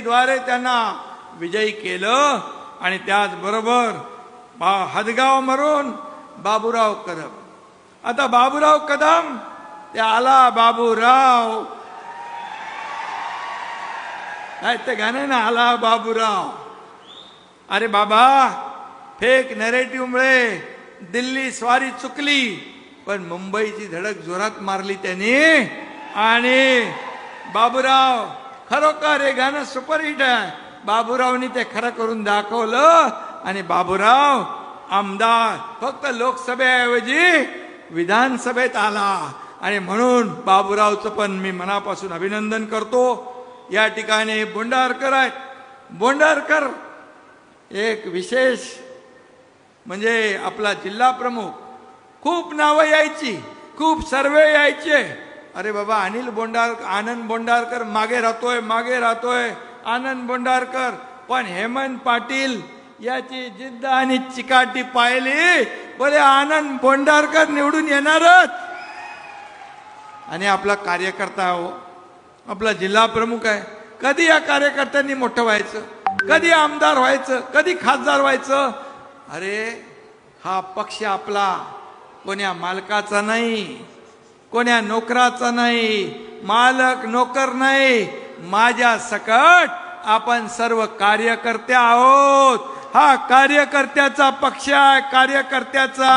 द्वारे त्यांना विजयी केलं आणि त्याचबरोबर हदगाव मरून बाबूराव कदम. आता बाबूराव कदम ते आला बाबूराव, काय ते गाणं ना, आला बाबूराव. अरे बाबा, फेक नॅरेटिव्हमुळे दिल्ली स्वारी चुकली, पण मुंबईची धडक जोरात मारली त्यांनी आणि बाबूराव खरोखर हे गाणं सुपरहिट आहे. बाबूरावनी ते खरं करून दाखवलं आणि बाबूराव आमदार फक्त लोकसभेऐवजी विधानसभेत आला. आणि म्हणून बाबूरावचं पण मी मनापासून अभिनंदन करतो. या ठिकाणी बोंडारकर आहेत. बोंडारकर एक विशेष म्हणजे आपला जिल्हा प्रमुख, खूप नावं यायची, खूप सर्वे यायचे. अरे बाबा, आनंद बोंडारकर मागे राहतोय आनंद बोंडारकर. पण हेमंत पाटील याची जिद्द आणि चिकाटी पाहिली, बोले आनंद बोंडारकर निवडून येणारच. आणि आपला कार्यकर्ता हो, आपला जिल्हा प्रमुख आहे. कधी या कार्यकर्त्यांनी मोठं व्हायचं, कधी आमदार व्हायचं, कधी खासदार व्हायचं. अरे हा पक्ष आपला कोण्या मालकाचा नाही, कोण्या नोकराचा नाही, मालक नोकर नाही, माझ्या सकट आपण सर्व कार्यकर्ते आहोत. हा कार्यकर्त्याचा पक्ष आहे, कार्यकर्त्याचा.